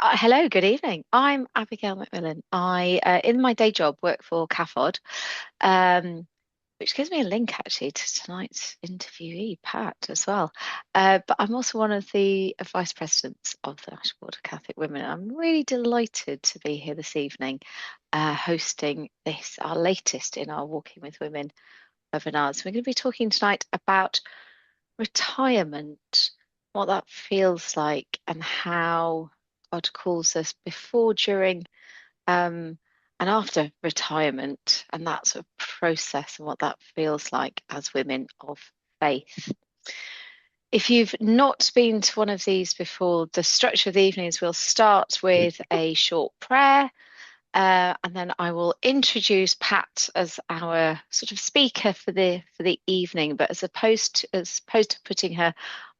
Hello, good evening. I'm Abigail Macmillan. In my day job, work for CAFOD, um, which gives me a link actually to tonight's interviewee, Pat, as well. But I'm also one of the vice presidents of the National Board of Catholic Women. I'm really delighted to be here this evening, hosting this, our latest in our Walking with Women webinars. We're going to be talking tonight about retirement, what that feels like, and how God calls us before, during, and after retirement, and that sort of process and what that feels like as women of faith. If you've not been to one of these before, the structure of the evenings will start with a short prayer. And then I will introduce Pat as our sort of speaker for the evening, but as opposed to putting her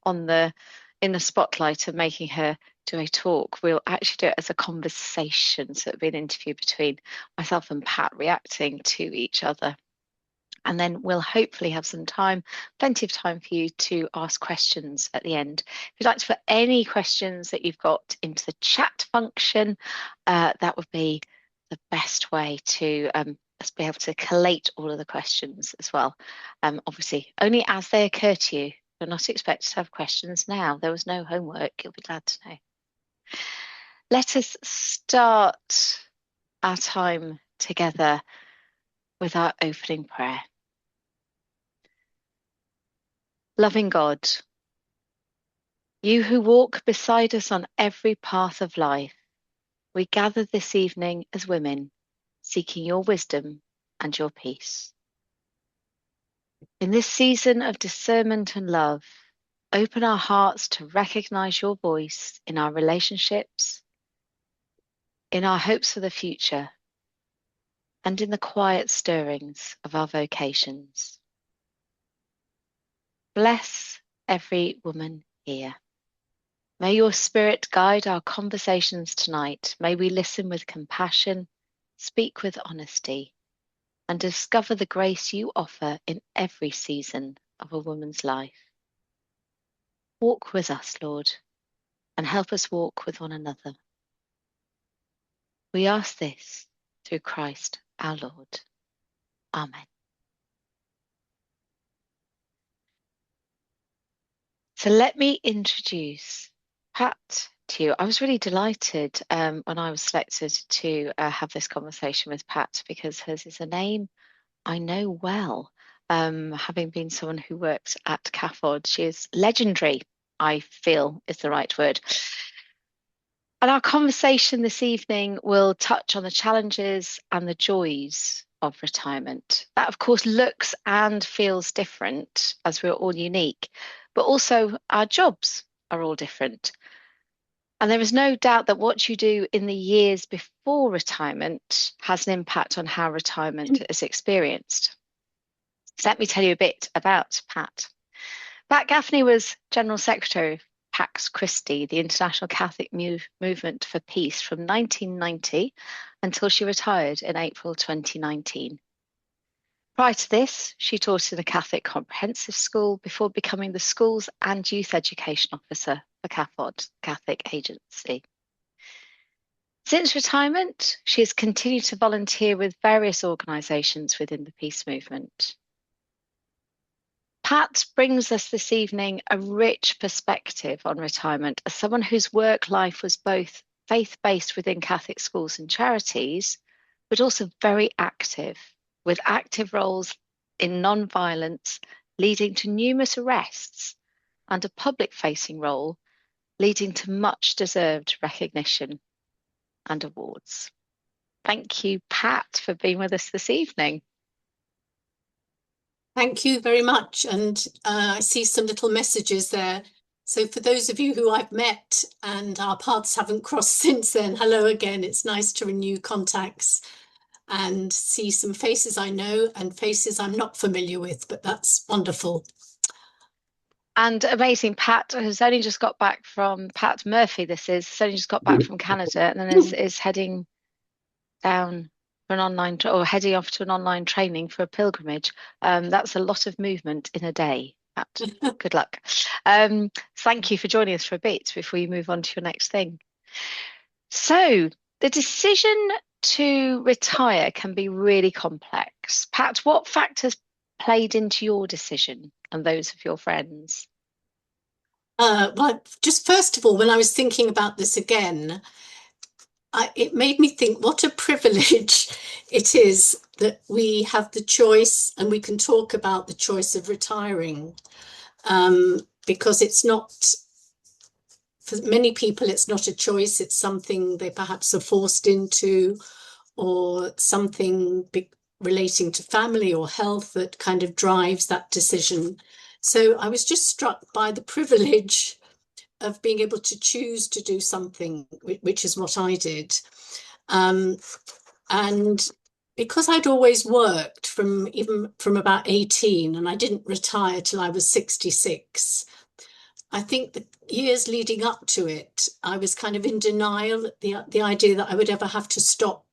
on in the spotlight and making her do a talk, we'll actually do it as a conversation. So it'll be an interview between myself and Pat reacting to each other. And then we'll hopefully have plenty of time for you to ask questions at the end. If you'd like to put any questions that you've got into the chat function, that would be the best way to us be able to collate all of the questions as well. Obviously, only as they occur to you. You're not expected to have questions now. There was no homework. You'll be glad to know. Let us start our time together with our opening prayer. Loving God, you who walk beside us on every path of life, we gather this evening as women, seeking your wisdom and your peace. In this season of discernment and love, open our hearts to recognize your voice in our relationships, in our hopes for the future, and in the quiet stirrings of our vocations. Bless every woman here. May your Spirit guide our conversations tonight. May we listen with compassion, speak with honesty, and discover the grace you offer in every season of a woman's life. Walk with us, Lord, and help us walk with one another. We ask this through Christ our Lord. Amen. So let me introduce Pat to you. I was really delighted when I was selected to have this conversation with Pat, because hers is a name I know well. Having been someone who works at CAFOD, she is legendary, I feel is the right word. And our conversation this evening will touch on the challenges and the joys of retirement. That, of course, looks and feels different, as we're all unique, but also our jobs are all different. And there is no doubt that what you do in the years before retirement has an impact on how retirement is experienced. So let me tell you a bit about Pat. Pat Gaffney was General Secretary of Pax Christi, the International Catholic Movement for Peace, from 1990 until she retired in April 2019. Prior to this, she taught in a Catholic comprehensive school before becoming the Schools and Youth Education Officer for CAFOD, Catholic Agency. Since retirement, she has continued to volunteer with various organisations within the peace movement. Pat brings us this evening a rich perspective on retirement as someone whose work life was both faith-based within Catholic schools and charities, but also very active, with active roles in non-violence leading to numerous arrests, and a public-facing role leading to much deserved recognition and awards. Thank you, Pat, for being with us this evening. Thank you very much. And I see some little messages there. So for those of you who I've met and our paths haven't crossed since then, hello again. It's nice to renew contacts and see some faces I know and faces I'm not familiar with, but that's wonderful. And amazing, Pat has only just got back from, Pat Murphy has only just got back from Canada, and then is heading down for an online, or heading off to an online training for a pilgrimage. That's a lot of movement in a day, Pat. Good luck. Thank you for joining us for a bit before you move on to your next thing. So the decision to retire can be really complex. Pat, what factors played into your decision and those of your friends? Well, just first of all, when I was thinking about this again, it made me think what a privilege it is that we have the choice and we can talk about the choice of retiring. Because it's not, for many people, it's not a choice, it's something they perhaps are forced into, or something relating to family or health that kind of drives that decision. So I was just struck by the privilege of being able to choose to do something, which is what I did. And because I'd always worked from about 18 and I didn't retire till I was 66, I think the years leading up to it, I was kind of in denial at the idea that I would ever have to stop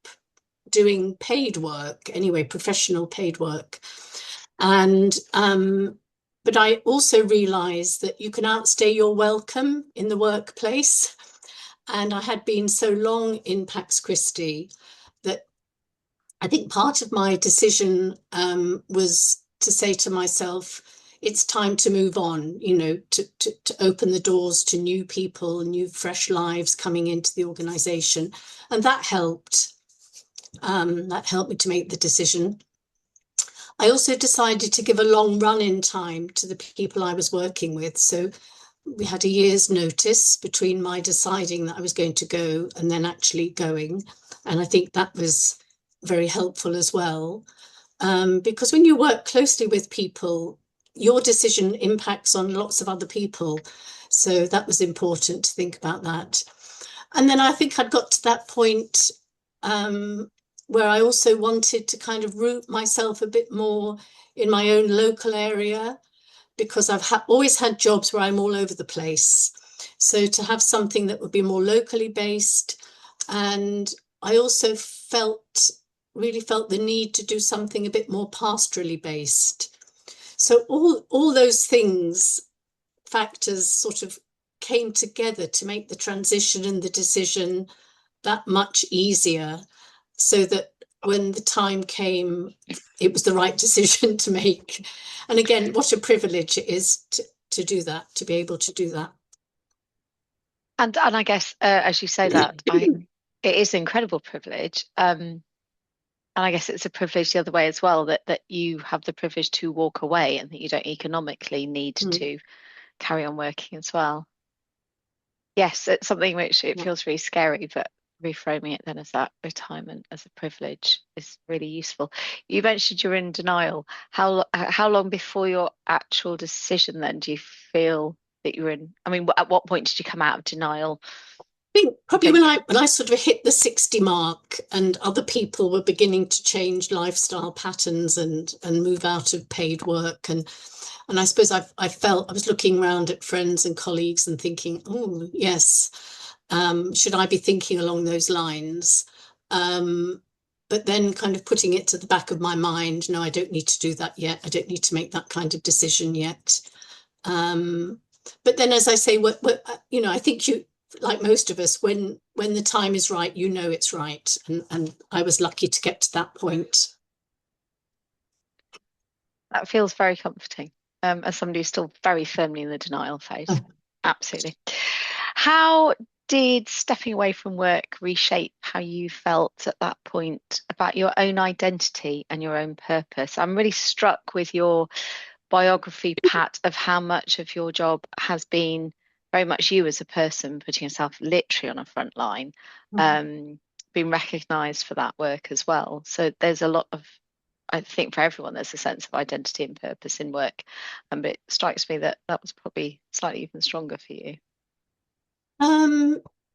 doing paid work, anyway, professional paid work. And but I also realized that you can outstay your welcome in the workplace. And I had been so long in Pax Christi that I think part of my decision was to say to myself, it's time to move on, to open the doors to new people, new, fresh lives coming into the organization. And that helped. That helped me to make the decision. I also decided to give a long run-in time to the people I was working with. So we had a year's notice between my deciding that I was going to go and then actually going. And I think that was very helpful as well. Because when you work closely with people, your decision impacts on lots of other people. So that was important to think about that. And then I think I'd got to that point where I also wanted to kind of root myself a bit more in my own local area, because I've always had jobs where I'm all over the place. So to have something that would be more locally based. And I also really felt the need to do something a bit more pastorally based. So all those factors sort of came together to make the transition and the decision that much easier, so that when the time came, it was the right decision to make. And again, what a privilege it is to do that, to be able to do that. And I guess as you say that, it is an incredible privilege. And I guess it's a privilege the other way as well, that you have the privilege to walk away and that you don't economically need Mm. to carry on working as well. Yes, it's something which it Yeah. feels really scary, but reframing it then as that retirement as a privilege is really useful. You mentioned you're in denial. How long before your actual decision then do you feel that you're in? I mean, at what point did you come out of denial I think and probably think, when I sort of hit the 60 mark and other people were beginning to change lifestyle patterns and move out of paid work, and I suppose I felt I was looking around at friends and colleagues and thinking, oh yes, should I be thinking along those lines? But then kind of putting it to the back of my mind, no, I don't need to do that yet. I don't need to make that kind of decision yet. But then, as I say, I think like most of us, when the time is right, it's right. And I was lucky to get to that point. that feels very comforting, as somebody who's still very firmly in the denial phase. Absolutely. How did stepping away from work reshape how you felt at that point about your own identity and your own purpose? I'm really struck with your biography, Pat, of how much of your job has been very much you as a person putting yourself literally on a front line, being recognised for that work as well. So there's a lot of, I think for everyone, there's a sense of identity and purpose in work. But it strikes me that that was probably slightly even stronger for you.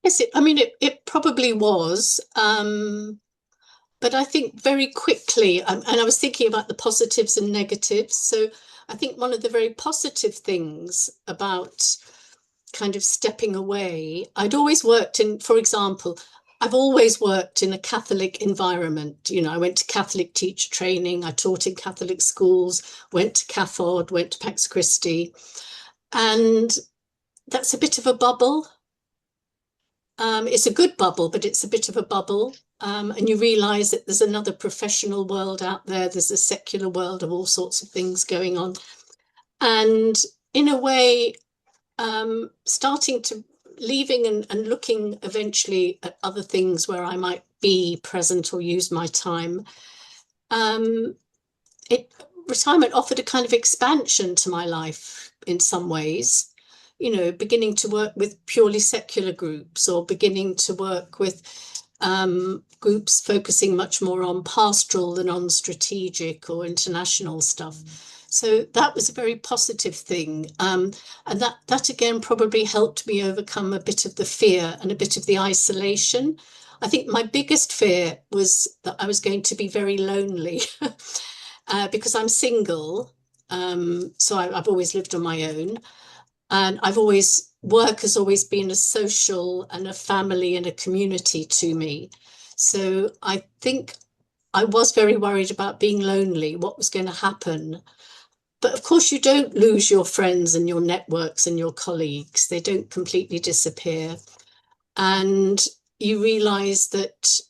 Yes, I mean, it probably was. But I think very quickly, and I was thinking about the positives and negatives. So I think one of the very positive things about kind of stepping away, I'd always worked in, for example, I've always worked in a Catholic environment. I went to Catholic teacher training, I taught in Catholic schools, went to Cathod, went to Pax Christi, and that's a bit of a bubble. It's a good bubble, but it's a bit of a bubble. And you realize that there's another professional world out there. There's a secular world of all sorts of things going on. And in a way, starting to leaving and looking eventually at other things where I might be present or use my time. Um, it Retirement offered a kind of expansion to my life in some ways. You know, beginning to work with purely secular groups or beginning to work with groups focusing much more on pastoral than on strategic or international stuff. So that was a very positive thing. And that again probably helped me overcome a bit of the fear and a bit of the isolation. I think my biggest fear was that I was going to be very lonely because I'm single. So I've always lived on my own. And work has always been a social and a family and a community to me. So I think I was very worried about being lonely, what was going to happen. But of course, you don't lose your friends and your networks and your colleagues. They don't completely disappear. And you realize that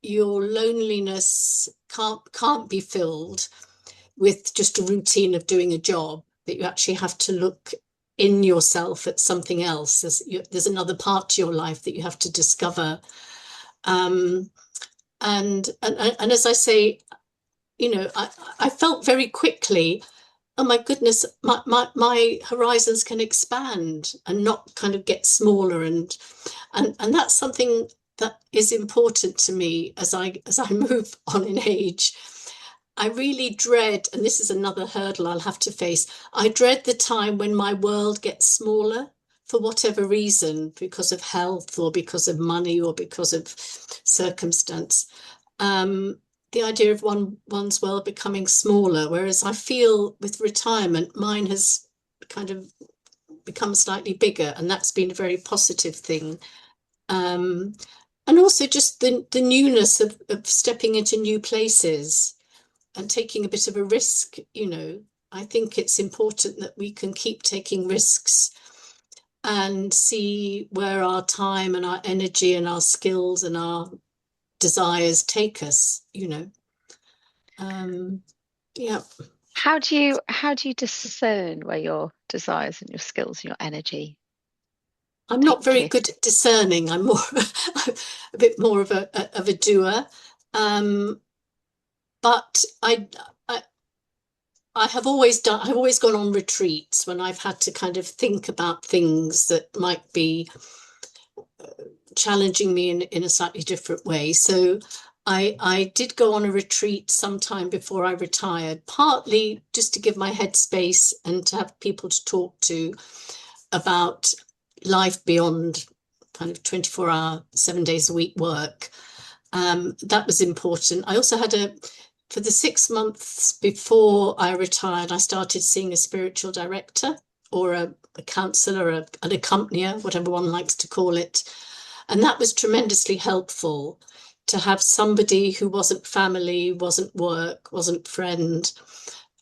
your loneliness can't be filled with just a routine of doing a job, that you actually have to look in yourself at something else. There's another part to your life that you have to discover. Um, and as I say, you know, I felt very quickly, oh my goodness, my horizons can expand and not kind of get smaller. And that's something that is important to me as I move on in age. I really dread, and this is another hurdle I'll have to face, I dread the time when my world gets smaller for whatever reason, because of health or because of money or because of circumstance. The idea of one's world becoming smaller, whereas I feel with retirement, mine has kind of become slightly bigger, and that's been a very positive thing. Um, and also just the newness of stepping into new places and taking a bit of a risk, you know. I think it's important that we can keep taking risks and see where our time and our energy and our skills and our desires take us, you know. Yeah. How do you discern where your desires and your skills and your energy I'm not take very you? good at discerning. I'm more a bit more of a doer. Um, but I've always gone on retreats when I've had to kind of think about things that might be challenging me in a slightly different way. So I did go on a retreat sometime before I retired, partly just to give my head space and to have people to talk to about life beyond kind of 24-hour, 7 days a week work. That was important. I also had for the 6 months before I retired, I started seeing a spiritual director or a counselor, an accompanier, whatever one likes to call it. And that was tremendously helpful to have somebody who wasn't family, wasn't work, wasn't friend,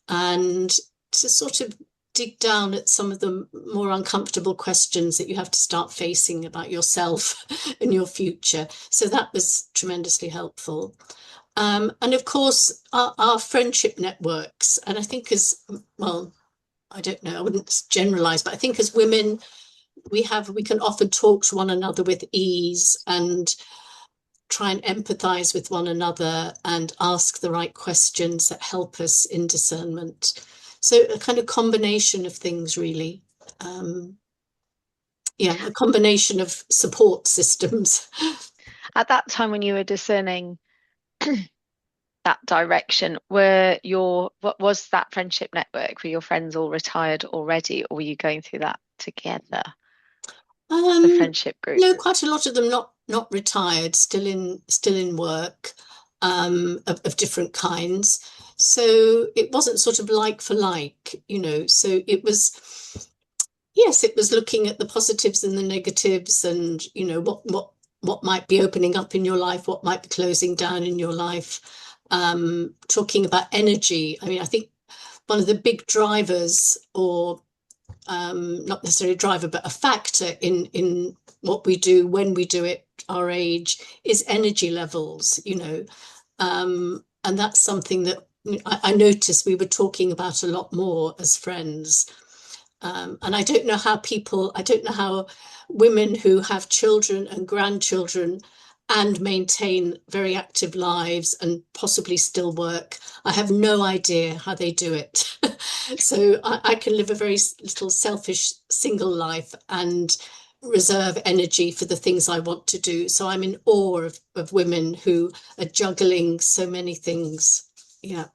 and to sort of dig down at some of the more uncomfortable questions that you have to start facing about yourself and your future. So that was tremendously helpful. And of course, our friendship networks, and I think as well, I don't know, I wouldn't generalize, but I think as women, we can often talk to one another with ease and try and empathize with one another and ask the right questions that help us in discernment. So a kind of combination of things, really. Yeah, a combination of support systems. At that time when you were discerning that direction, what was that friendship network? Were your friends all retired already, or were you going through that together, the Um, friendship group? no, quite a lot of them not retired, still in work, of different kinds. So it wasn't sort of like for like, you know. So it was, yes, it was looking at the positives and the negatives, and you know what might be opening up in your life, what might be closing down in your life. Talking about energy. I mean, I think one of the big drivers or not necessarily a driver, but a factor in what we do when we do it, our age, is energy levels, and that's something that I noticed we were talking about a lot more as friends. And I don't know how women who have children and grandchildren and maintain very active lives and possibly still work. I have no idea how they do it. So I can live a very little selfish single life and reserve energy for the things I want to do. So I'm in awe of women who are juggling so many things. Yeah.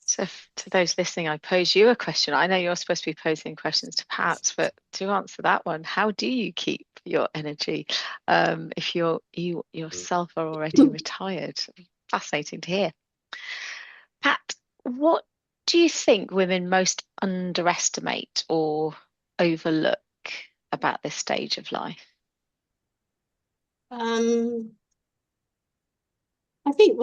So to those listening, I pose you a question. I know you're supposed to be posing questions to Pat, but to answer that one, how do you keep your energy if you yourself are already retired? Fascinating to hear. Pat, what do you think women most underestimate or overlook about this stage of life? Um, I think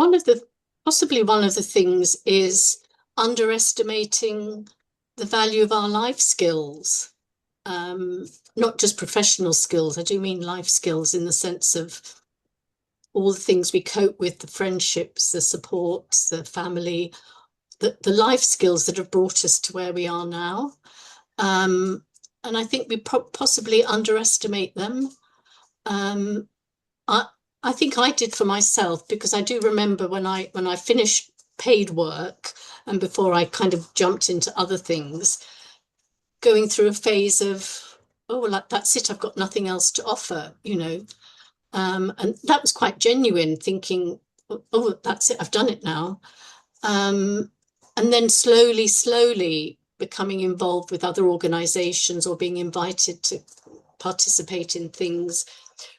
possibly one of the things is underestimating the value of our life skills. Not just professional skills, I do mean life skills in the sense of all the things we cope with, the friendships, the supports, the family, the life skills that have brought us to where we are now. And I think we possibly underestimate them. Um, I, I think I did for myself, because I do remember when I finished paid work and before I kind of jumped into other things, going through a phase of, oh, well, that's it, I've got nothing else to offer, and that was quite genuine, thinking, oh, that's it, I've done it now. Um, and then slowly becoming involved with other organizations or being invited to participate in things,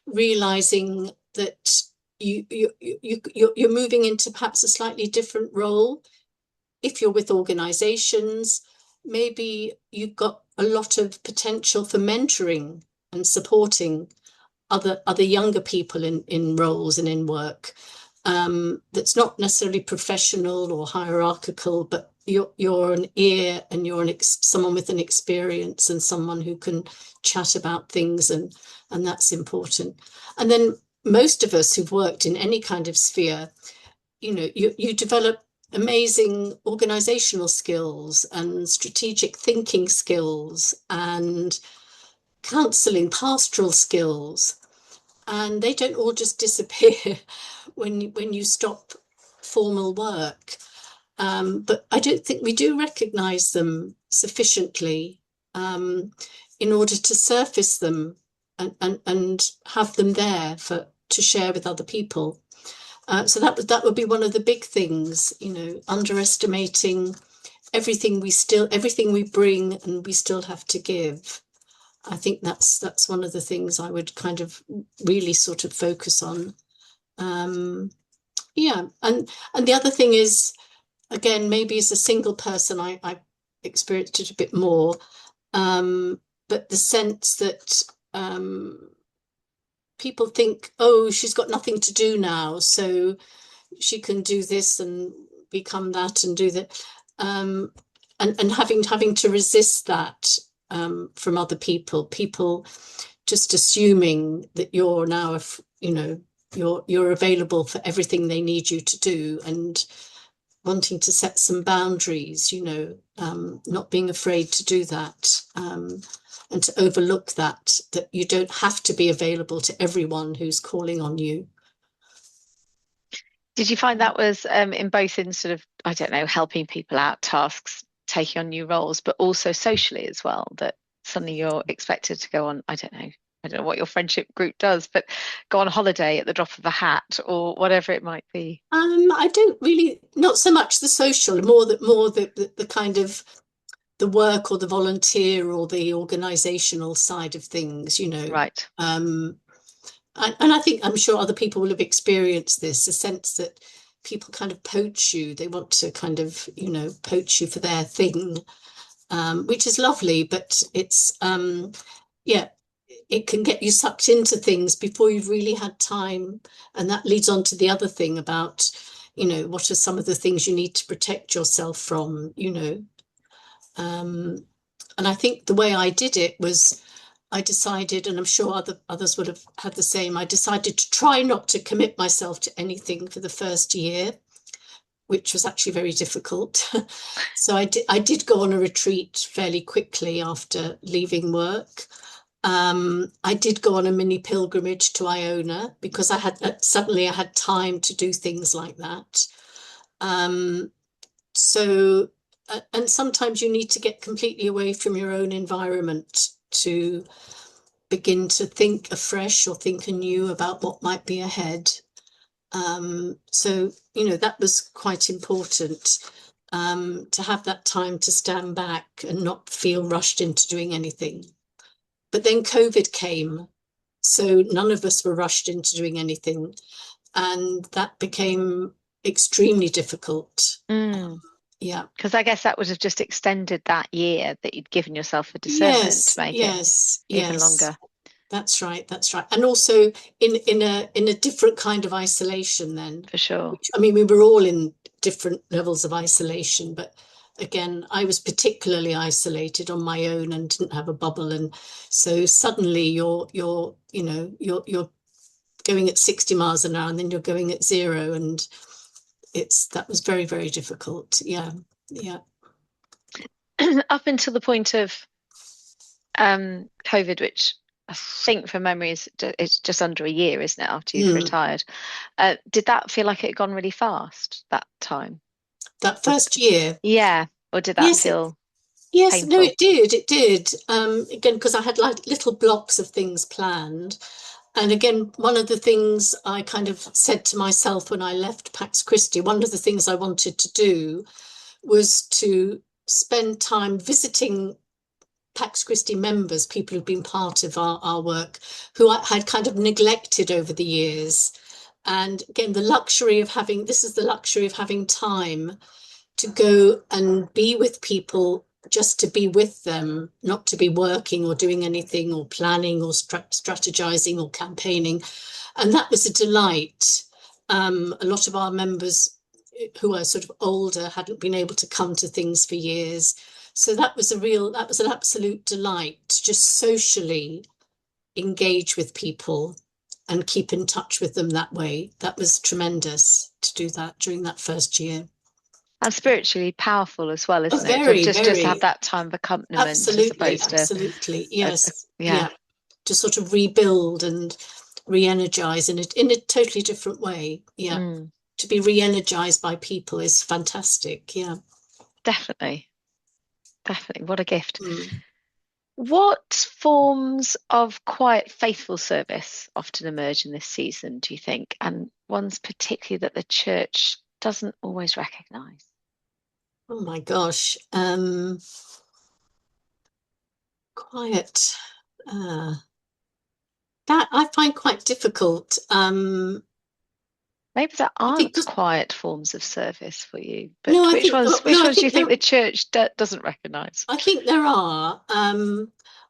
realizing that you're moving into perhaps a slightly different role. If you're with organizations, maybe you've got a lot of potential for mentoring and supporting other younger people in roles and in work. That's not necessarily professional or hierarchical, but you're an ear and you're someone with an experience and someone who can chat about things, and that's important. And then most of us who've worked in any kind of sphere, you develop amazing organizational skills and strategic thinking skills and counseling, pastoral skills, and they don't all just disappear when you stop formal work. But I don't think we do recognize them sufficiently in order to surface them and have them there to share with other people. So that would be one of the big things, underestimating everything we bring and we still have to give. I think that's one of the things I would kind of really sort of focus on. Yeah, and the other thing is, again, maybe as a single person, I experienced it a bit more, but the sense that people think, oh, she's got nothing to do now, so she can do this and become that and do that, and having to resist that from other people just assuming that you're now, you're available for everything they need you to do, and wanting to set some boundaries, not being afraid to do that, and to overlook that you don't have to be available to everyone who's calling on you. Did you find that was in sort of, I don't know, helping people out, tasks, taking on new roles, but also socially as well, that suddenly you're expected to go on, I don't know what your friendship group does, but go on holiday at the drop of a hat or whatever it might be? I don't really, not so much the social, more the kind of the work or the volunteer or the organizational side of things, Right. And I think, I'm sure other people will have experienced this, a sense that people kind of poach you. They want to kind of, poach you for their thing, which is lovely, but it's, yeah, it can get you sucked into things before you've really had time. And that leads on to the other thing about, what are some of the things you need to protect yourself from, um, And I think the way I did it was I decided, and I'm sure others would have had the same, I decided to try not to commit myself to anything for the first year, which was actually very difficult. So I did go on a retreat fairly quickly after leaving work. I did go on a mini pilgrimage to Iona because suddenly I had time to do things like that. Um, so, and sometimes you need to get completely away from your own environment to begin to think afresh or think anew about what might be ahead. So, that was quite important, to have that time to stand back and not feel rushed into doing anything. But then COVID came, so none of us were rushed into doing anything. And that became extremely difficult. Mm. Yeah. Because I guess that would have just extended that year that you'd given yourself for discernment to Yes, make it yes, even yes. longer, That's right. That's right. And also in a different kind of isolation then, for sure. which I mean, we were all in different levels of isolation, but again, I was particularly isolated on my own and didn't have a bubble. And so suddenly you're going at 60 miles an hour and then you're going at zero. And that was very, very difficult. Yeah. Yeah. Up until the point of COVID, which I think from memory it's just under a year, isn't it, after you'd Mm. retired? Did that feel like it had gone really fast that time? That Was first year. Yeah, or did that Yes, feel yes, no, painful? it did. Again, because I had like little blocks of things planned. And again, one of the things I kind of said to myself when I left Pax Christi, one of the things I wanted to do was to spend time visiting Pax Christi members, people who've been part of our work, who I had kind of neglected over the years. And again, this is the luxury of having time to go and be with people, just to be with them, not to be working or doing anything or planning or strategizing or campaigning. And that was a delight. A lot of our members who are sort of older hadn't been able to come to things for years. So that was an absolute delight to just socially engage with people and keep in touch with them that way. That was tremendous to do that during that first year. And spiritually powerful as well, Oh, isn't it? very, Just to have very, that time of accompaniment as absolutely, opposed to, absolutely. Yes. yeah, Yeah. To sort of rebuild and re-energize in a totally different way. Yeah. mm, To be re-energized by people is fantastic. Yeah. definitely, definitely. What a gift. Mm. What forms of quiet, faithful service often emerge in this season, do you think? And ones particularly that the church doesn't always recognize? Oh my gosh. Quiet. Uh, that I find quite difficult. Maybe there I think aren't 'cause- quiet forms of service for you, no, but which no, ones do you think the church doesn't recognize? I think there are.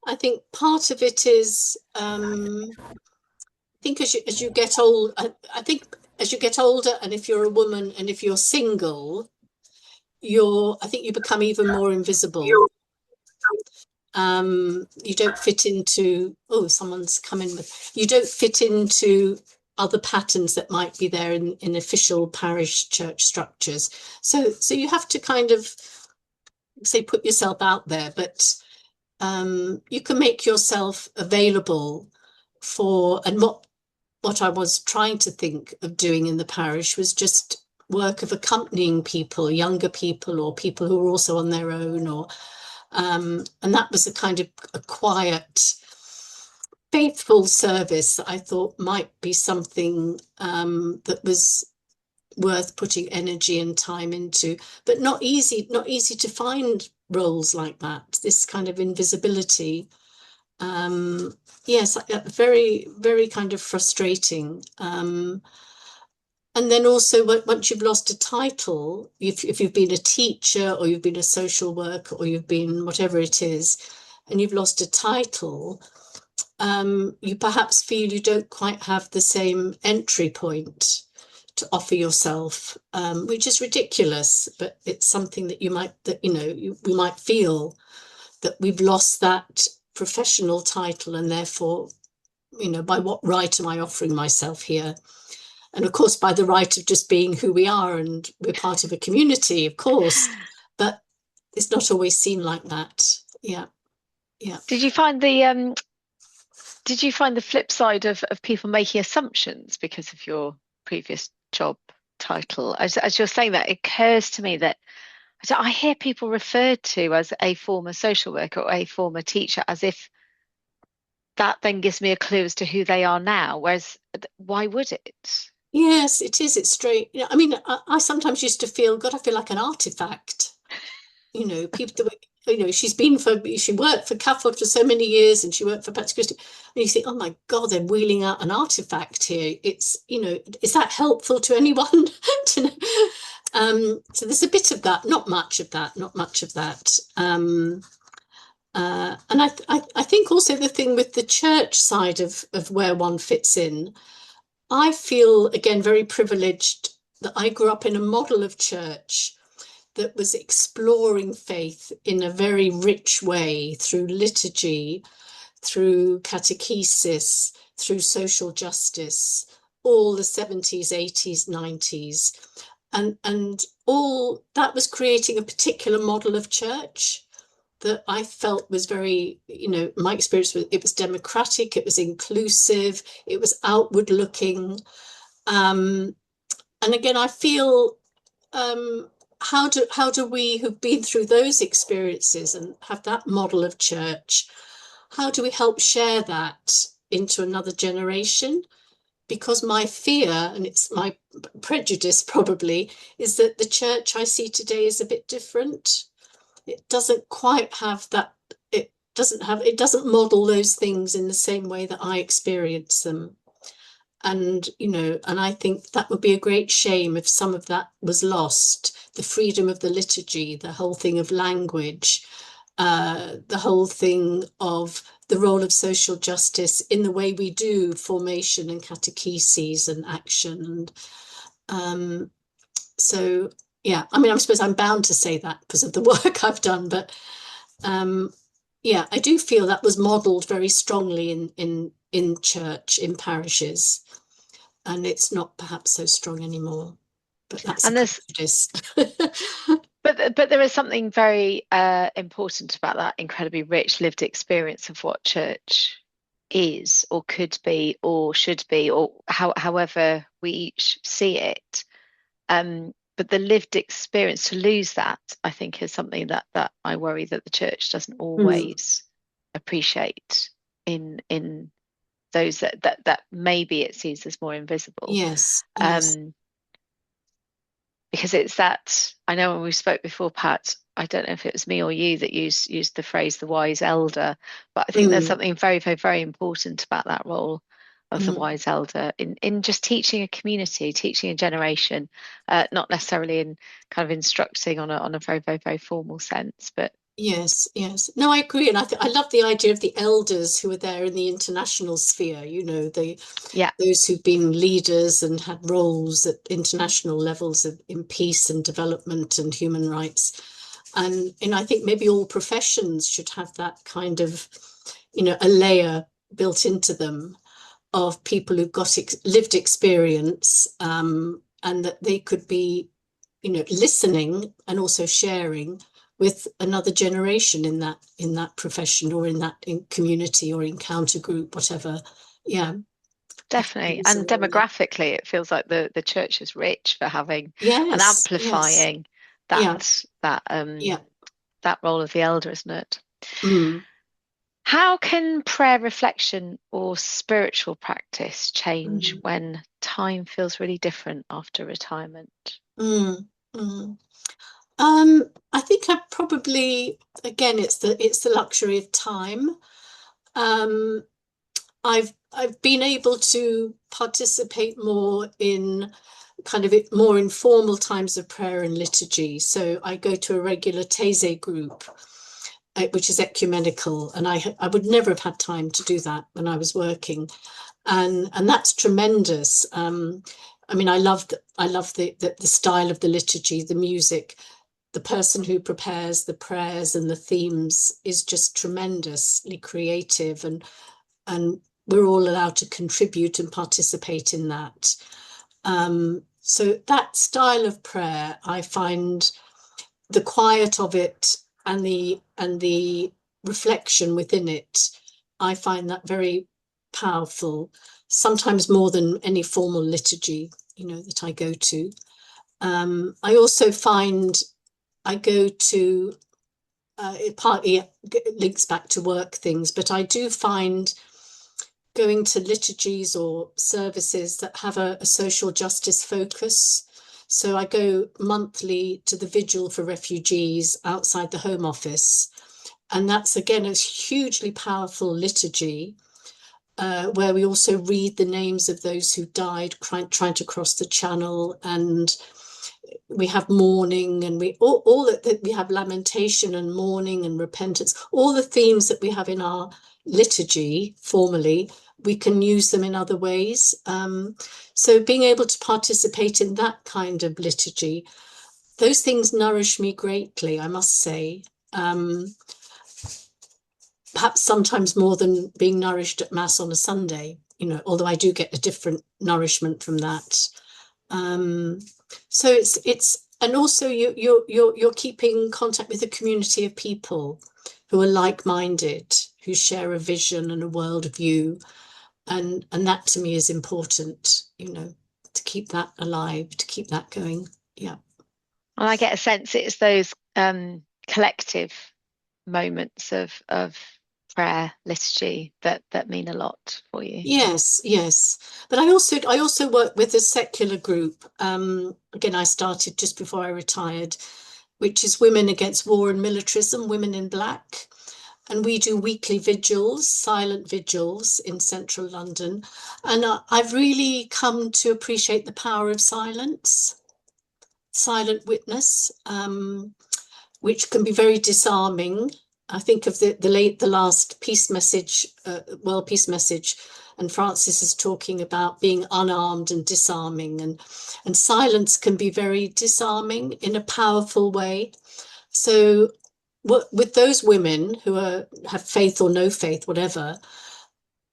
I think part of it is, I think as you get old, I think as you get older, and if you're a woman and if you're single, I think you become even more invisible. You don't fit into, oh, someone's coming with, you don't fit into other patterns that might be there in official parish church structures. So you have to kind of say put yourself out there, but you can make yourself available and what I was trying to think of doing in the parish was just work of accompanying people, younger people or people who are also on their own, and that was a kind of a quiet, faithful service that I thought might be something that was worth putting energy and time into, but not easy to find roles like that, this kind of invisibility. Yes, very, very kind of frustrating. And then also, once you've lost a title, if you've been a teacher or you've been a social worker or you've been whatever it is, and you've lost a title, you perhaps feel you don't quite have the same entry point to offer yourself, which is ridiculous, but it's something that we might feel. that we've lost that professional title, and therefore, by what right am I offering myself here? And of course, by the right of just being who we are, and we're part of a community, of course, but it's not always seen like that. Yeah, yeah. Did you find the flip side of people making assumptions because of your previous job title? As you're saying that, it occurs to me that I hear people referred to as a former social worker or a former teacher as if that then gives me a clue as to who they are now, whereas why would it? Yes, it is. It's straight. I mean, I sometimes used to feel, God, I feel like an artifact. People that she worked for CAFOD for so many years, and she worked for Pax Christi. And you think, oh my God, they're wheeling out an artifact here. It's, is that helpful to anyone? to know? So there's a bit of that, not much of that, not much of that. And I think also the thing with the church side of where one fits in, I feel, again, very privileged that I grew up in a model of church that was exploring faith in a very rich way through liturgy, through catechesis, through social justice, all the 70s, 80s, 90s. And all that was creating a particular model of church that I felt was very, my experience was, it was democratic, it was inclusive, it was outward looking. And again, I feel, how do we who've been through those experiences and have that model of church, how do we help share that into another generation? Because my fear, and it's my prejudice probably, is that the church I see today is a bit different. It doesn't quite have that, it doesn't model those things in the same way that I experience them. And, and I think that would be a great shame if some of that was lost. The freedom of the liturgy, the whole thing of language, the whole thing of the role of social justice in the way we do formation and catecheses and action. And so, yeah, I mean, I suppose I'm bound to say that because of the work I've done, but yeah, I do feel that was modelled very strongly in church, in parishes, and it's not perhaps so strong anymore. But that's a And there's prejudice. but there is something very important about that incredibly rich lived experience of what church is or could be or should be or however we each see it. But the lived experience, to lose that, I think, is something that I worry that the church doesn't Mm, always appreciate in those that maybe it sees as more invisible. yes, yes. Um, because it's that I know when we spoke before, Pat, I don't know if it was me or you that used the phrase the wise elder, but I think there's Mm, something very, very, very important about that role of the mm. wise elder in just teaching a community, teaching a generation, not necessarily in kind of instructing on a very, very, very formal sense, but Yes, yes. No, I agree. And I love the idea of the elders who are there in the international sphere, yeah, those who've been leaders and had roles at international levels in peace and development and human rights. And I think maybe all professions should have that kind of, a layer built into them of people who've got lived experience, and that they could be, listening and also sharing with another generation in that profession or in that community or encounter group, whatever. Yeah, I think definitely. there is a And role there. demographically, it feels like the church is rich for having and Yes, yes, amplifying yeah, that yeah. that role of the elder, isn't it? Mm, How can prayer reflection or spiritual practice change mm, when time feels really different after retirement? mm, mm. I think I probably, again, it's the luxury of time. Um, I've been able to participate more in kind of more informal times of prayer and liturgy. So I go to a regular Taizé group, which is ecumenical, and I would never have had time to do that when I was working, and that's tremendous. I mean, I love the style of the liturgy, the music, the person who prepares the prayers and the themes is just tremendously creative, and we're all allowed to contribute and participate in that. So that style of prayer, I find the quiet of it and the reflection within it, I find that very powerful, sometimes more than any formal liturgy, that I go to. I also find I go to, it partly links back to work things, but I do find going to liturgies or services that have a social justice focus. So I go monthly to the Vigil for Refugees outside the Home Office. And that's, again, a hugely powerful liturgy where we also read the names of those who died trying to cross the Channel. And we have mourning, and we all that we have lamentation and mourning and repentance, all the themes that we have in our liturgy formally, we can use them in other ways. So being able to participate in that kind of liturgy, those things nourish me greatly, I must say. Perhaps sometimes more than being nourished at Mass on a Sunday, although I do get a different nourishment from that. So it's and also you're keeping contact with a community of people who are like-minded, who share a vision and a worldview, and that to me is important, to keep that alive, to keep that going. Yeah. And I get a sense it's those collective moments of prayer, liturgy that mean a lot for you. Yes. But I also work with a secular group. Again, I started just before I retired, which is Women Against War and Militarism, Women in Black. And we do weekly vigils, silent vigils in central London. And I've really come to appreciate the power of silence, silent witness, which can be very disarming. I think of the last peace message, World Peace Message, and Francis is talking about being unarmed and disarming, and silence can be very disarming in a powerful way. So with those women who have faith or no faith, whatever,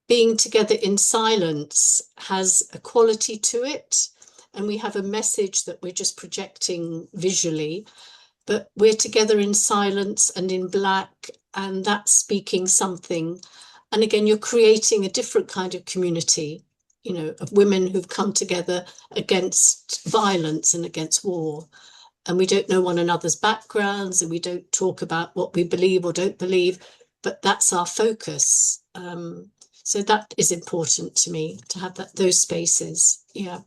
being together in silence has a quality to it, and we have a message that we're just projecting visually, but we're together in silence and in black, and that's speaking something. And again, you're creating a different kind of community, of women who've come together against violence and against war. And we don't know one another's backgrounds, and we don't talk about what we believe or don't believe, but that's our focus. So that is important to me, to have those spaces. Yeah.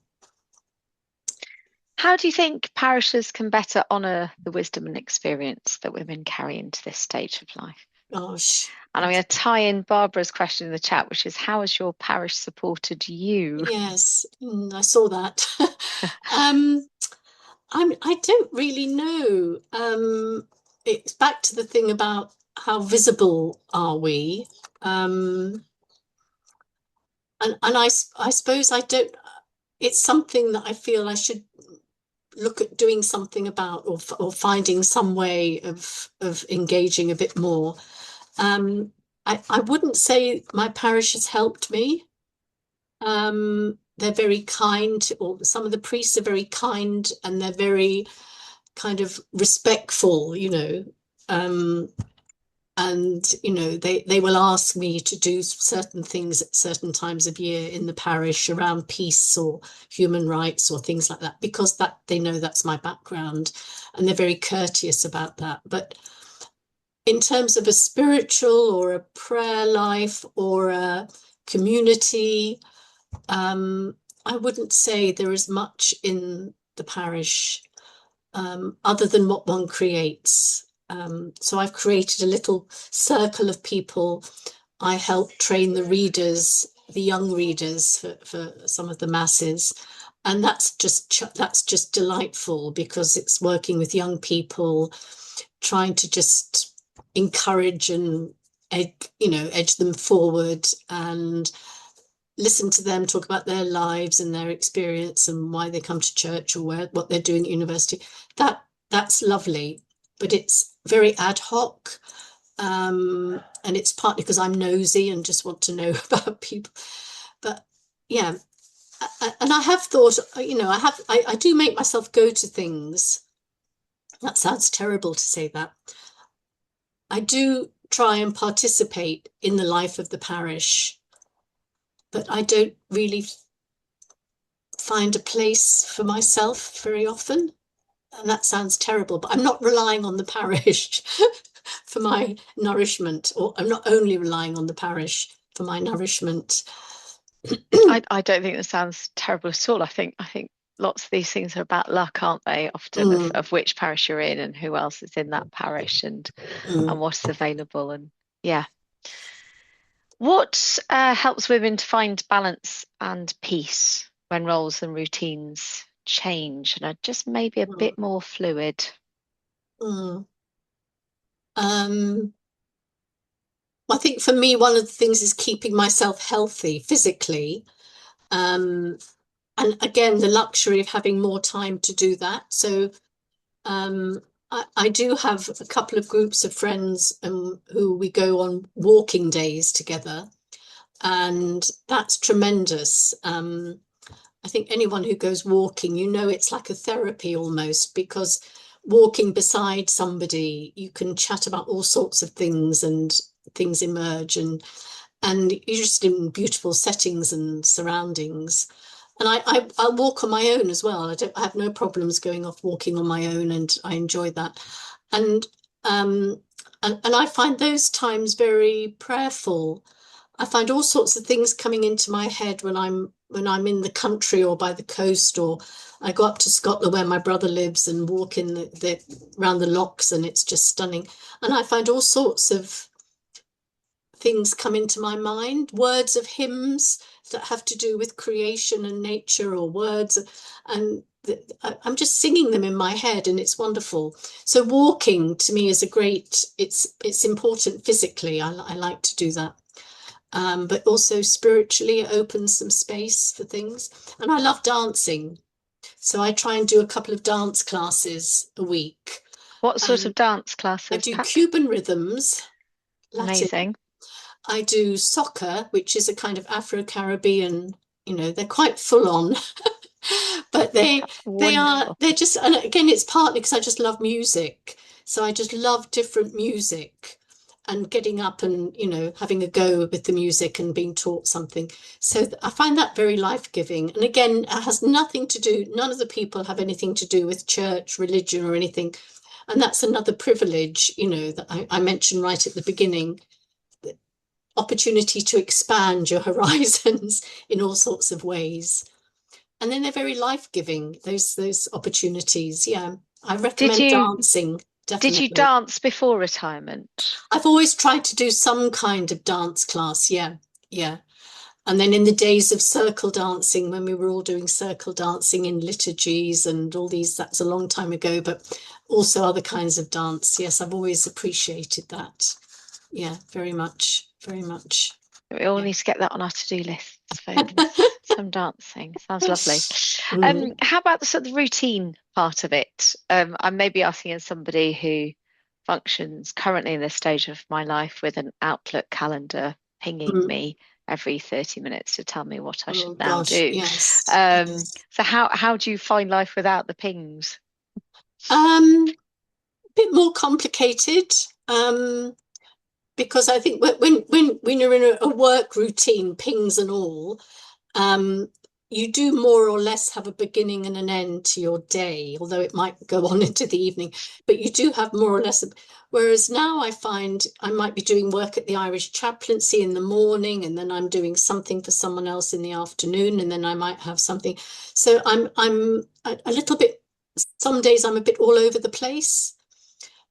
How do you think parishes can better honour the wisdom and experience that women carry into this stage of life? Gosh. And I'm going to tie in Barbara's question in the chat, which is, how has your parish supported you? Yes, I saw that. I don't really know. It's back to the thing about how visible are we, and I suppose I don't. It's something that I feel I should look at doing something about, or finding some way of engaging a bit more. I wouldn't say my parish has helped me. They're very kind, or some of the priests are very kind, and they're very kind of respectful, and they will ask me to do certain things at certain times of year in the parish around peace or human rights or things like that, because that they know that's my background, and they're very courteous about that. But in terms of a spiritual or a prayer life or a community, I wouldn't say there is much in the parish other than what one creates. So I've created a little circle of people. I help train the readers, the young readers, for some of the masses, and that's just delightful, because it's working with young people, trying to just encourage and edge them forward, and listen to them talk about their lives and their experience and why they come to church, or what they're doing at university. That's lovely. but it's very ad hoc. And it's partly because I'm nosy and just want to know about people. But yeah, and I have thought, I do make myself go to things. That sounds terrible to say that. I do try and participate in the life of the parish, but I don't really find a place for myself very often. And that sounds terrible, but I'm not relying on the parish for my nourishment, or I'm not only relying on the parish for my nourishment. I don't think that sounds terrible at all. I think lots of these things are about luck, aren't they? Often Mm, of which parish you're in and who else is in that parish and mm. what's available. And yeah. What helps women to find balance and peace when roles and routines change and are just maybe a Mm, bit more fluid? mm. Um, I think for me, one of the things is keeping myself healthy physically. Um, and again, the luxury of having more time to do that. So um, I do have a couple of groups of friends who we go on walking days together, and that's tremendous. I think anyone who goes walking, it's like a therapy almost, because walking beside somebody, you can chat about all sorts of things and things emerge, and you're just in beautiful settings and surroundings. And I walk on my own as well. I have no problems going off walking on my own, and I enjoy that. And um and I find those times very prayerful. I find all sorts of things coming into my head when I'm in the country or by the coast, or I go up to Scotland where my brother lives and walk in the around the lochs, and it's just stunning. And I find all sorts of things come into my mind, words of hymns that have to do with creation and nature, or words, and I'm just singing them in my head, and it's wonderful. So walking to me is it's important physically. I like to do that. But also spiritually, it opens some space for things. And I love dancing. So I try and do a couple of dance classes a week. What sort of And dance I classes, do Pat? Cuban rhythms, Latin. Amazing. I do soca, which is a kind of Afro-Caribbean, they're quite full on, but That's wonderful. they're just, and again, it's partly because I just love music. So I just love different music and getting up and, having a go with the music and being taught something. So I find that very life-giving. And again, it has nothing to do, none of the people have anything to do with church, religion, or anything. And that's another privilege, that I mentioned right at the beginning, opportunity to expand your horizons in all sorts of ways. And then they're very life-giving, those opportunities. Yeah, I Did recommend you dancing, did you definitely. dance before retirement? I've always tried to do some kind of dance class. Yeah, yeah. And then in the days of circle dancing, when we were all doing circle dancing in liturgies and all these, that's a long time ago, but also other kinds of dance. Yes, I've always appreciated that. Yeah, very much, very much. We all Yeah. need to get that on our to-do lists, folks. Some dancing. Sounds lovely. Mm, How about the sort of routine part of it? I may be asking as somebody who functions currently in this stage of my life with an Outlook calendar pinging mm. me every 30 minutes to tell me what I should Oh now gosh, do. yes, yes. So how do you find life without the pings? A bit more complicated. Because I think when you're in a work routine, pings and all, um, you do more or less have a beginning and an end to your day, although it might go on into the evening, but you do have more or less. Whereas now I find I might be doing work at the Irish Chaplaincy in the morning, and then I'm doing something for someone else in the afternoon, and then I might have something. So I'm a little bit, some days I'm a bit all over the place,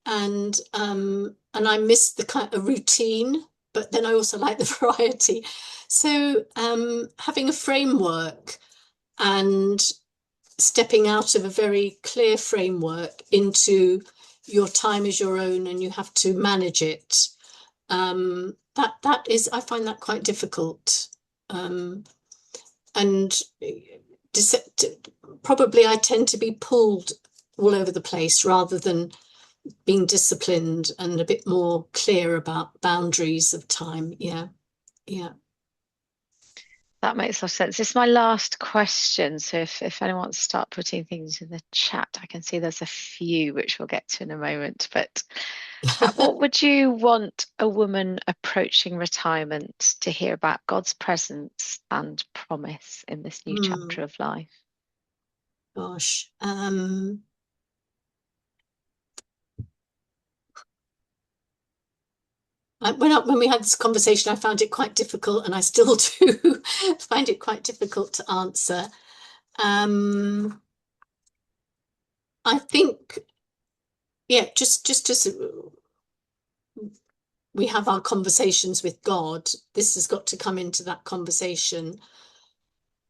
and I miss the kind of routine, but then I also like the variety. So having a framework and stepping out of a very clear framework into your time is your own and you have to manage it. That is, I find that quite difficult. And probably I tend to be pulled all over the place rather than being disciplined and a bit more clear about boundaries of time. Yeah, yeah. That makes a lot of sense. This is my last question. So if anyone wants to start putting things in the chat, I can see there's a few which we'll get to in a moment. But Pat, what would you want a woman approaching retirement to hear about God's presence and promise in this new chapter Hmm, of life? gosh. When we had this conversation, I found it quite difficult, and I still do find it quite difficult to answer. I think, yeah, just as we have our conversations with God, this has got to come into that conversation,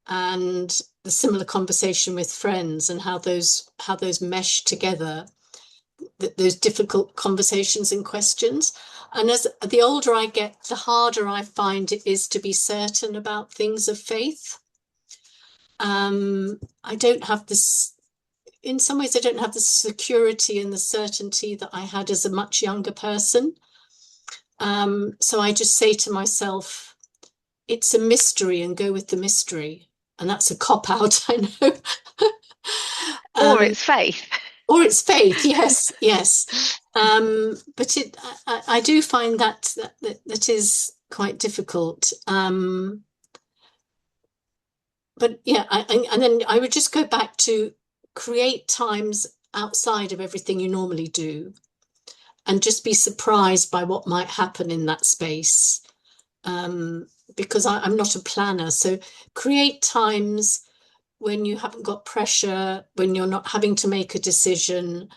and the similar conversation with friends, and how those mesh together, those difficult conversations and questions. And as the older I get, the harder I find it is to be certain about things of faith. I don't have this, in some ways, I don't have the security and the certainty that I had as a much younger person. So I just say to myself, it's a mystery, and go with the mystery. And that's a cop out, I know. Or um, it's faith. or it's faith, yes, yes. But I do find that is quite difficult. But yeah, and then I would just go back to create times outside of everything you normally do, and just be surprised by what might happen in that space. Because I'm not a planner, so create times when you haven't got pressure, when you're not having to make a decision,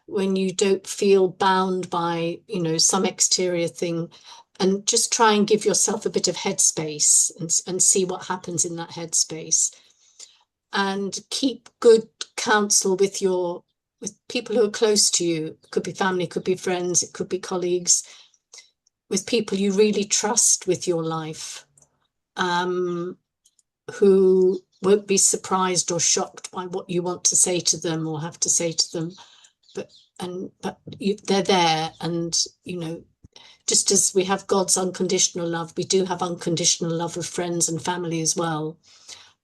when you don't feel bound by, some exterior thing, and just try and give yourself a bit of headspace, and see what happens in that headspace. And keep good counsel with people who are close to you. It could be family, it could be friends, it could be colleagues, with people you really trust with your life, who won't be surprised or shocked by what you want to say to them or have to say to them. They're there, and just as we have God's unconditional love, we do have unconditional love of friends and family as well.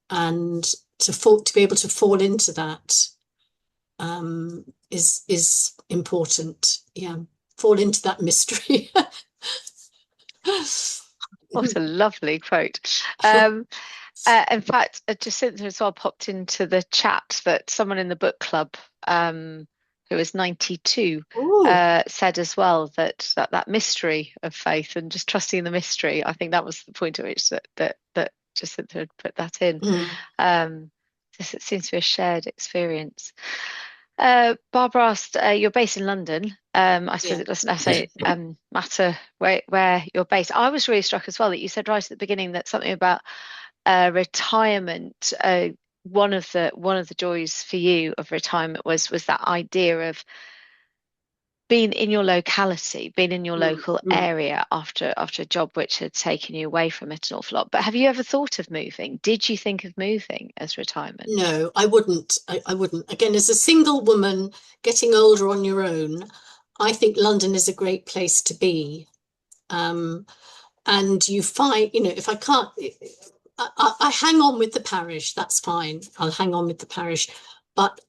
And to be able to fall into that, is important. Yeah, fall into that mystery. What a lovely quote. In fact, Jacinta as well popped into the chat that someone in the book club, who is 92, Oh, said as well that mystery of faith and just trusting the mystery. I think that was the point at which that Jacinta had put that in. mm, It seems to be a shared experience. Barbara asked, you're based in London. I suppose yeah. it doesn't necessarily matter where you're based. I was really struck as well that you said right at the beginning that something about retirement. One of the joys for you of retirement was that idea of being in your locality, being in your Mm, local mm. area after a job which had taken you away from it an awful lot. But have you ever thought of moving? Did you think of moving as retirement? No, I wouldn't. I wouldn't. Again, as a single woman getting older on your own, I think London is a great place to be. Um, and you find, if I can't, I hang on with the parish. That's fine. I'll hang on with the parish, but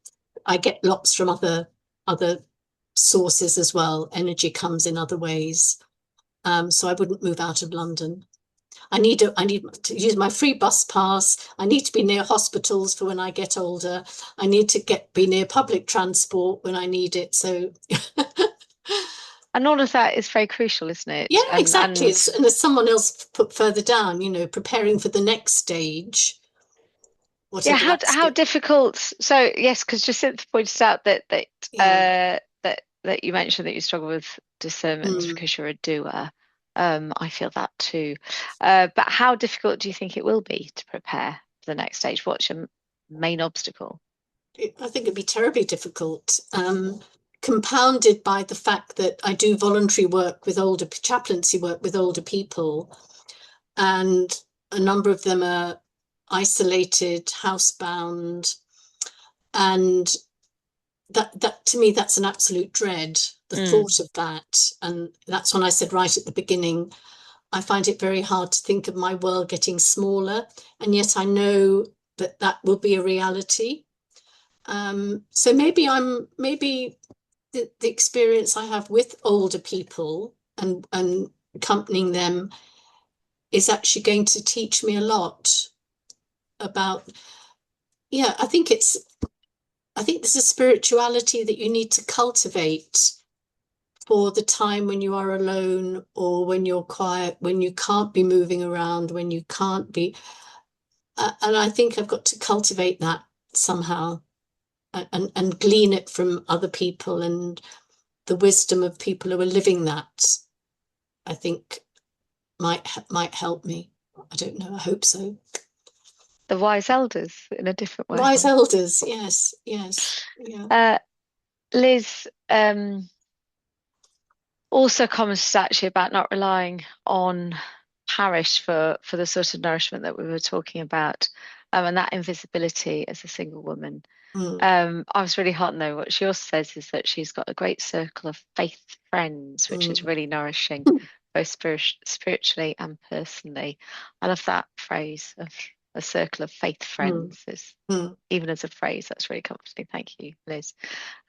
I get lots from other sources as well. Energy comes in other ways. So I wouldn't move out of London. I need to use my free bus pass. I need to be near hospitals for when I get older. I need to be near public transport when I need it. So And all of that is very crucial, isn't yeah, it? And exactly. and And as someone else put further down, preparing for the next stage, yeah, whatever how that's how good. difficult? So yes, because Jacinta pointed out Yeah. that you mentioned that you struggle with discernment Mm. because you're a doer. I feel that too. But how difficult do you think it will be to prepare for the next stage? What's your main obstacle? I think it'd be terribly difficult, compounded by the fact that I do voluntary work with chaplaincy work with older people, and a number of them are isolated, housebound, and that to me, that's an absolute dread, the Mm. thought of that. And that's when I said right at the beginning, I find it very hard to think of my world getting smaller, and yet I know that that will be a reality. So maybe the experience I have with older people and accompanying them is actually going to teach me a lot about, yeah, I think there's a spirituality that you need to cultivate for the time when you are alone or when you're quiet, when you can't be moving around, when you can't be. And I think I've got to cultivate that somehow and glean it from other people and the wisdom of people who are living that. I think might help me. I don't know. I hope so. The wise elders in a different way. Wise elders. Yes. Yes. Yeah. Uh, Liz, also comments actually about not relying on parish for the sort of nourishment that we were talking about, and that invisibility as a single woman. Mm, I was really heartened though. What she also says is that she's got a great circle of faith friends, which is mm, really nourishing, both spiritually and personally. I love that phrase of a circle of faith mm, friends. Is mm. even as a phrase, that's really comforting. Thank you, Liz.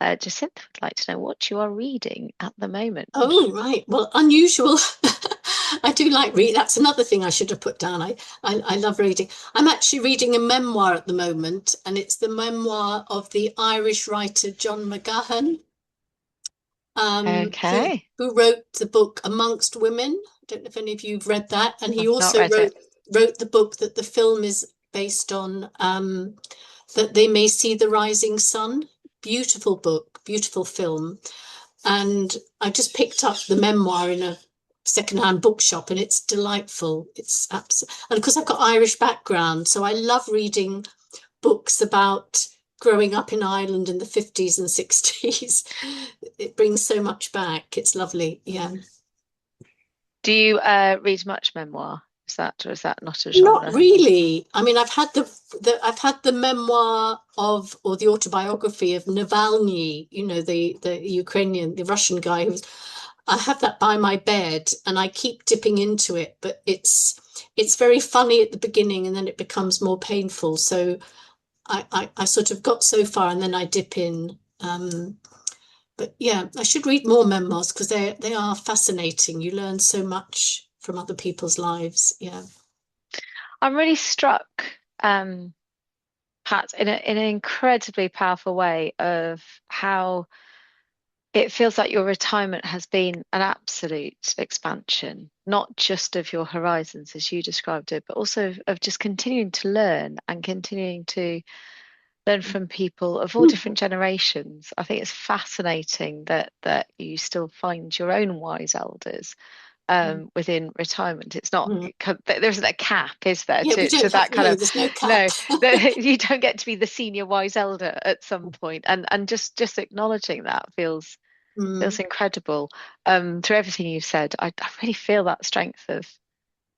Jacinta would like to know what you are reading at the moment. Oh, right. Well, unusual. I do like read. That's another thing I should have put down. I love reading. I'm actually reading a memoir at the moment, and it's the memoir of the Irish writer John McGahern, Okay, who wrote the book Amongst Women. I don't know if any of you've read that. And he I've not also read it. wrote the book that the film is based on, That They May See the Rising Sun. Beautiful book, beautiful film. And I just picked up the memoir in a secondhand bookshop, and it's delightful. It's absolutely, and of course I've got Irish background, so I love reading books about growing up in Ireland in the 50s and 60s. It brings so much back. It's lovely. Yeah. Do you read much memoir? Is that or is that not a Not genre? really. I mean, I've had the memoir of or the autobiography of Navalny, the Ukrainian, the Russian guy who's I have that by my bed and I keep dipping into it, but it's very funny at the beginning and then it becomes more painful. So I sort of got so far and then I dip in. But yeah, I should read more memoirs because they are fascinating. You learn so much from other people's lives. Yeah. I'm really struck, um, Pat, in an incredibly powerful way of how it feels like your retirement has been an absolute expansion, not just of your horizons as you described it, but also of just continuing to learn and continuing to learn from people of all different generations. I think it's fascinating that you still find your own wise elders within retirement. It's not Mm. there isn't a cap, is there, Yeah, we to don't have, that kind no, of there's no cap. no, that you don't get to be the senior wise elder at some point, and just acknowledging that feels Mm, incredible. Through everything you've said, I really feel that strength of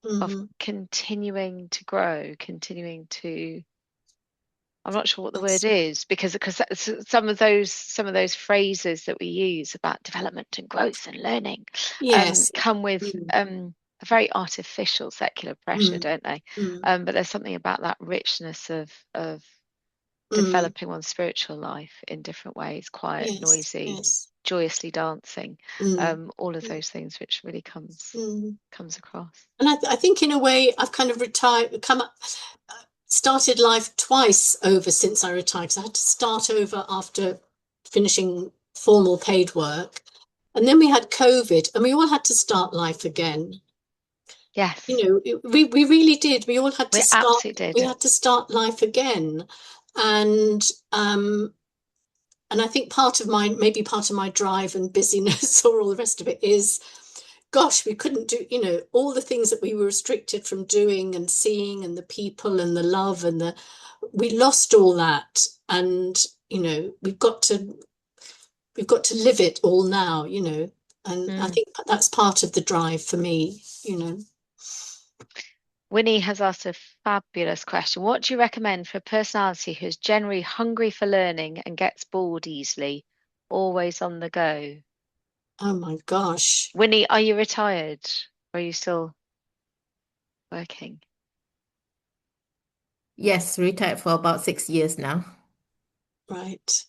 mm, continuing to grow, continuing to I'm not sure what the word yes. is because some of those phrases that we use about development and growth and learning Yes. come with Mm, a very artificial secular pressure, mm, don't they? mm, But there's something about that richness of mm, developing one's spiritual life in different ways, quiet, yes. noisy, Yes. joyously dancing, Mm, all of mm, those things which really mm. comes across. And I think in a way I've kind of retired, come up, started life twice over since I retired because I had to start over after finishing formal paid work. And then we had COVID and we all had to start life again. Yes, We really did. We all had to we start, absolutely we did. had to start life again. And um, and I think maybe part of my drive and busyness or all the rest of it is, gosh, we couldn't do, all the things that we were restricted from doing and seeing and the people and the love we lost all that. And, we've got to live it all now. And I Mm. think that's part of the drive for me. Winnie has asked a fabulous question. What do you recommend for a personality who's generally hungry for learning and gets bored easily, always on the go? Oh my gosh. Winnie, are you retired? Or are you still working? Yes, retired for about 6 years now. Right.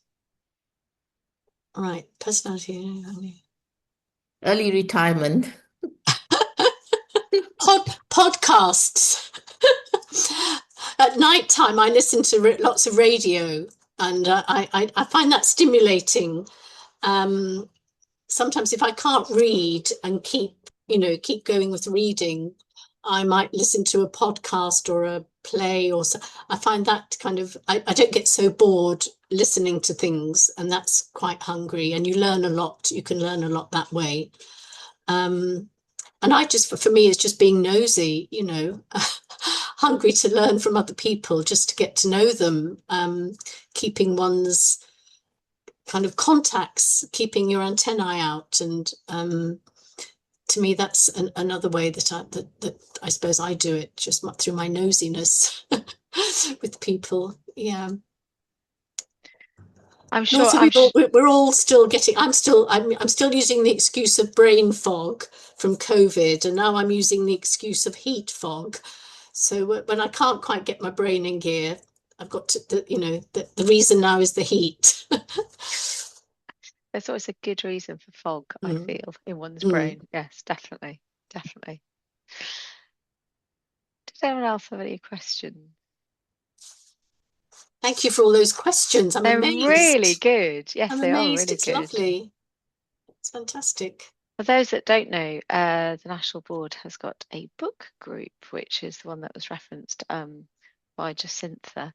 Right. Personality. Early retirement. Podcasts. At night time, I listen to lots of radio, and I find that stimulating. Sometimes if I can't read and keep going with reading, I might listen to a podcast or a play or so. I find that I don't get so bored listening to things, and that's quite hungry, and you learn a lot. You can learn a lot that way. And for me, it's just being nosy, hungry to learn from other people, just to get to know them, keeping one's kind of contacts, keeping your antennae out. And to me, that's another way that I suppose I do it, just through my nosiness with people. Yeah. I'm And sure. also, we're all still getting. I'm still using the excuse of brain fog from COVID, and now I'm using the excuse of heat fog. So when I can't quite get my brain in gear, I've got to, the reason now is the heat. There's always a good reason for fog, I Mm, feel, in one's mm. brain. Yes, definitely. Definitely. Does anyone else have any questions? Thank you for all those questions. I'm They're really amazed. good. Yes, I'm they are amazed. really It's good. lovely. It's fantastic. For those that don't know, the National Board has got a book group, which is the one that was referenced by Jacintha.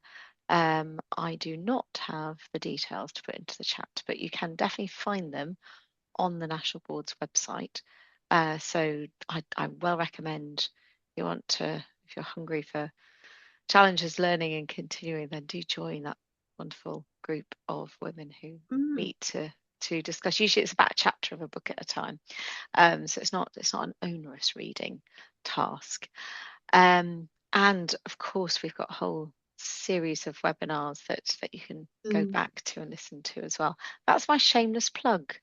I do not have the details to put into the chat, but you can definitely find them on the National Board's website. So I well recommend you want to, if you're hungry for challenges, learning and continuing, then do join that wonderful group of women who meet to discuss. Usually it's about a chapter of a book at a time. So it's not an onerous reading task. And of course we've got a whole series of webinars that you can go back to and listen to as well. That's my shameless plug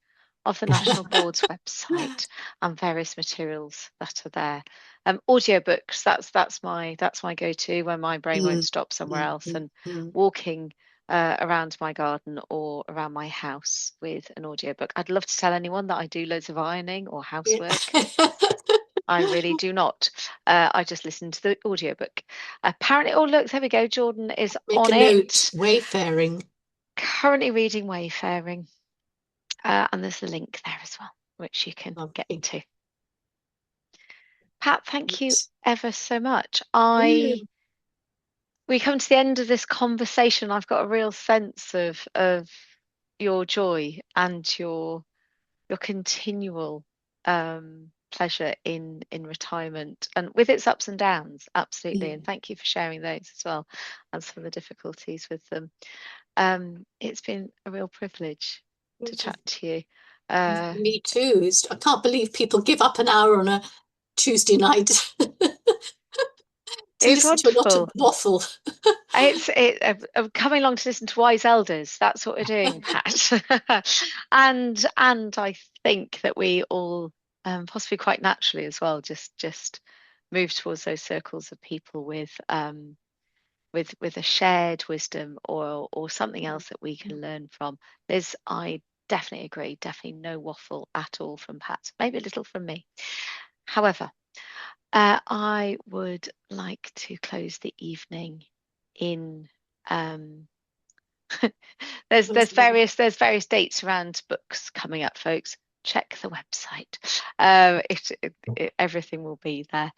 of the National Board's website and various materials that are there. Audiobooks, that's my go-to when my brain won't stop somewhere else, and walking around my garden or around my house with an audiobook. I'd love to tell anyone that I do loads of ironing or housework. I really do not. I just listen to the audiobook. Apparently, oh look, there we go. Jordan is Make on a note. it. Wayfaring. Currently reading Wayfaring. And there's the link there as well, which you can get to. Pat, thank you ever so much. We come to the end of this conversation. I've got a real sense of your joy and your continual pleasure in retirement, and with its ups and downs, absolutely. And thank you for sharing those as well, and some of the difficulties with them. It's been a real privilege to chat to you. Me too. I can't believe people give up an hour on a Tuesday night to It's listen to a lot of wonderful. waffle. I'm coming along to listen to wise elders. That's what we're doing, Pat. and I think that we all, possibly quite naturally as well, just move towards those circles of people with a shared wisdom or something else that we can learn from. Liz, I definitely agree. Definitely no waffle at all from Pat. Maybe a little from me. However, I would like to close the evening in there's various dates around books coming up, folks. Check the website. Everything will be there.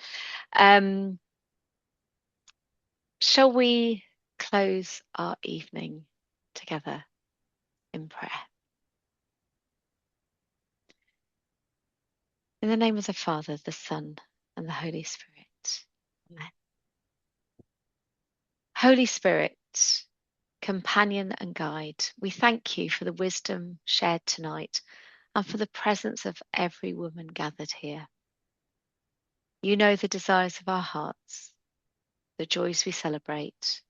Shall we close our evening together in prayer? In the name of the Father, the Son, and the Holy Spirit. Amen. Holy Spirit, companion and guide, we thank you for the wisdom shared tonight and for the presence of every woman gathered here. You know the desires of our hearts, the joys we celebrate,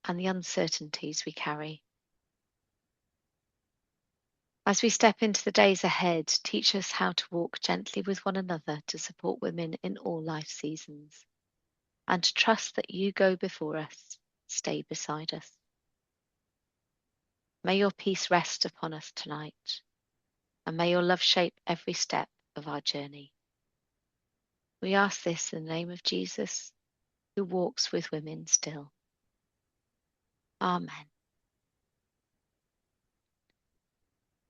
and the uncertainties we carry. As we step into the days ahead, teach us how to walk gently with one another to support women in all life seasons, and to trust that you go before us, stay beside us. May your peace rest upon us tonight, and may your love shape every step of our journey. We ask this in the name of Jesus, who walks with women still. Amen.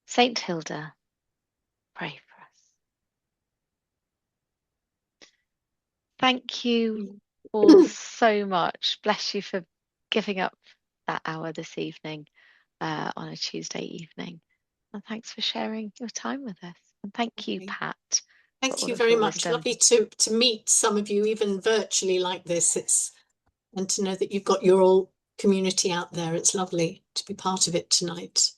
Saint Hilda, pray for us. Thank you all so much. Bless you for giving up that hour this evening on a Tuesday evening. And thanks for sharing your time with us. And thank you, Pat. Thank you very much. Lovely to meet some of you, even virtually like this. And to know that you've got your all community out there. It's lovely to be part of it tonight.